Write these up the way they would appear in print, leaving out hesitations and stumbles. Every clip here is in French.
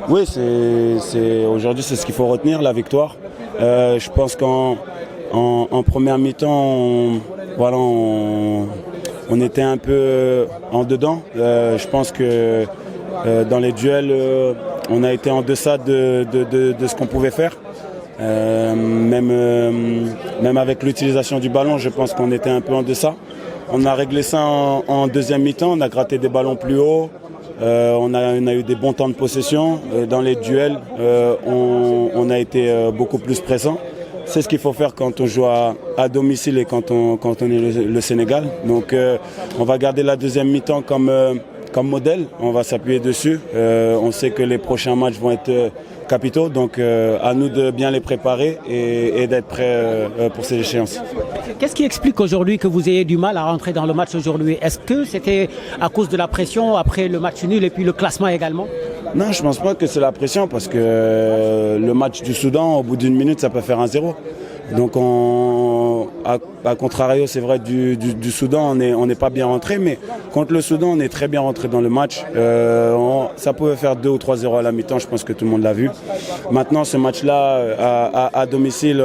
Oui, aujourd'hui, c'est ce qu'il faut retenir, la victoire. Je pense qu'en première mi-temps, on était un peu en dedans. Je pense que dans les duels, on a été en deçà de ce qu'on pouvait faire. Même avec l'utilisation du ballon, je pense qu'on était un peu en deçà. On a réglé ça en deuxième mi-temps, on a gratté des ballons plus hauts. On a eu des bons temps de possession. Dans les duels, on a été beaucoup plus présent. C'est ce qu'il faut faire quand on joue à domicile et quand on est le Sénégal. Donc on va garder la deuxième mi-temps comme modèle. On va s'appuyer dessus. On sait que les prochains matchs vont être capitaux. Donc à nous de bien les préparer et d'être prêts pour ces échéances. Qu'est-ce qui explique aujourd'hui que vous ayez du mal à rentrer dans le match aujourd'hui? Est-ce que c'était à cause de la pression après le match nul et puis le classement également? Non, je ne pense pas que c'est la pression parce que le match du Soudan, au bout d'une minute, ça peut faire 1-0. Donc, à contrario, c'est vrai, du Soudan, on n'est pas bien rentré, mais contre le Soudan, on est très bien rentré dans le match. Ça pouvait faire 2 ou 3-0 à la mi-temps, je pense que tout le monde l'a vu. Maintenant, ce match-là, à domicile,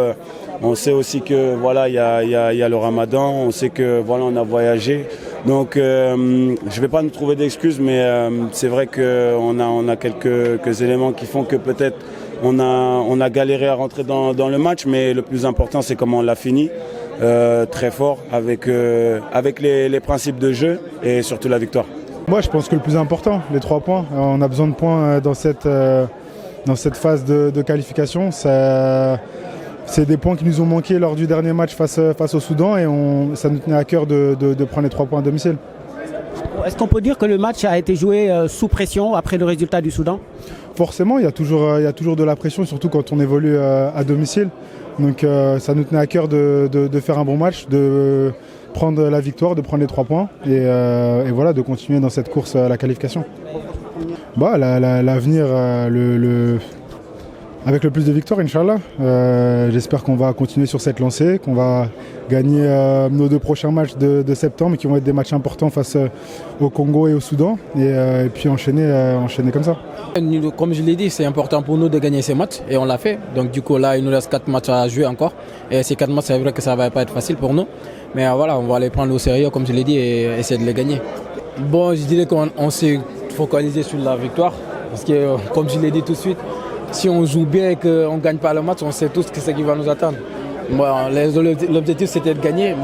on sait aussi que voilà, il y a le Ramadan, on sait que voilà, on a voyagé. Donc, je vais pas nous trouver d'excuses, mais c'est vrai qu'on a quelques éléments qui font que peut-être on a galéré à rentrer dans le match, mais le plus important, c'est comment on l'a fini. Très fort, avec les principes de jeu et surtout la victoire. Moi, je pense que le plus important, les 3 points. On a besoin de points dans cette phase de qualification. C'est des points qui nous ont manqué lors du dernier match face au Soudan et ça nous tenait à cœur de prendre les 3 points à domicile. Est-ce qu'on peut dire que le match a été joué sous pression après le résultat du Soudan? Forcément, il y a toujours de la pression, surtout quand on évolue à domicile. Donc ça nous tenait à cœur de faire un bon match, de prendre la victoire, de prendre les 3 points et voilà, de continuer dans cette course à la qualification. L'avenir, avec le plus de victoires, Inch'Allah. J'espère qu'on va continuer sur cette lancée, qu'on va gagner nos 2 prochains matchs de septembre, qui vont être des matchs importants face au Congo et au Soudan, et puis enchaîner comme ça. Comme je l'ai dit, c'est important pour nous de gagner ces matchs, et on l'a fait. Donc du coup, là, il nous reste 4 matchs à jouer encore. Et ces 4 matchs, c'est vrai que ça ne va pas être facile pour nous. Mais voilà, on va les prendre au sérieux, comme je l'ai dit, et essayer de les gagner. Bon, je dirais qu'on s'est focalisé sur la victoire, parce que, comme je l'ai dit tout de suite, si on joue bien et qu'on ne gagne pas le match, on sait tous ce qui va nous attendre. Bon, l'objectif, c'était de gagner,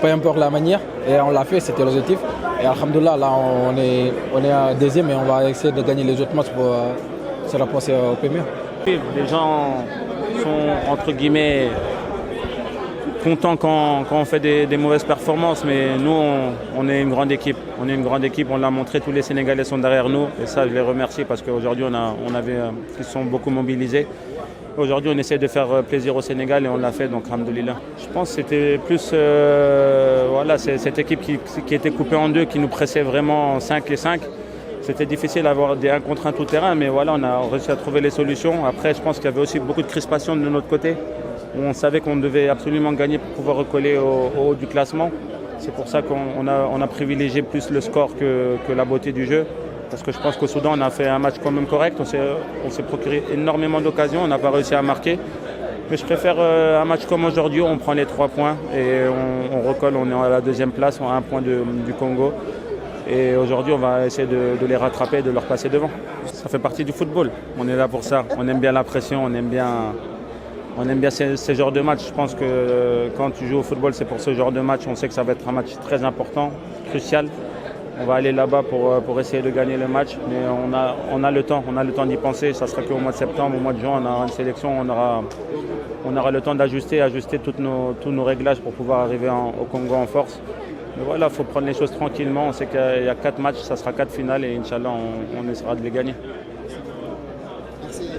peu importe la manière. Et on l'a fait, c'était l'objectif. Et alhamdoulilah, là, on est à deuxième et on va essayer de gagner les autres matchs pour se rapprocher au premier. Les gens sont, entre guillemets, contents quand on fait des mauvaises performances, mais nous, on est une grande équipe. On est une grande équipe, on l'a montré, tous les Sénégalais sont derrière nous. Et ça, je les remercie parce qu'aujourd'hui, ils sont beaucoup mobilisés. Aujourd'hui, on essaie de faire plaisir au Sénégal et on l'a fait, donc alhamdoulilah. Je pense que c'était plus cette équipe qui était coupée en 2, qui nous pressait vraiment 5 et 5. C'était difficile d'avoir des 1 contre 1 tout terrain, mais voilà, on a réussi à trouver les solutions. Après, je pense qu'il y avait aussi beaucoup de crispation de notre côté. On savait qu'on devait absolument gagner pour pouvoir recoller au haut du classement. C'est pour ça qu'on a privilégié plus le score que la beauté du jeu. Parce que je pense qu'au Soudan, on a fait un match quand même correct. On s'est procuré énormément d'occasions, on n'a pas réussi à marquer. Mais je préfère un match comme aujourd'hui, on prend les 3 points et on recolle, on est à la 2e place, à 1 point du Congo. Et aujourd'hui, on va essayer de les rattraper, de leur passer devant. Ça fait partie du football, on est là pour ça. On aime bien la pression, on aime bien ces genres de matchs. Je pense que quand tu joues au football, c'est pour ce genre de match. On sait que ça va être un match très important, crucial. On va aller là-bas pour essayer de gagner le match, mais on a le temps d'y penser. Ça sera qu'au mois de septembre, au mois de juin, on aura une sélection, on aura le temps d'ajuster tous nos réglages pour pouvoir arriver au Congo en force. Mais voilà, il faut prendre les choses tranquillement. On sait qu'il y a 4 matchs, ça sera 4 finales et Inch'Allah, on essaiera de les gagner. Merci.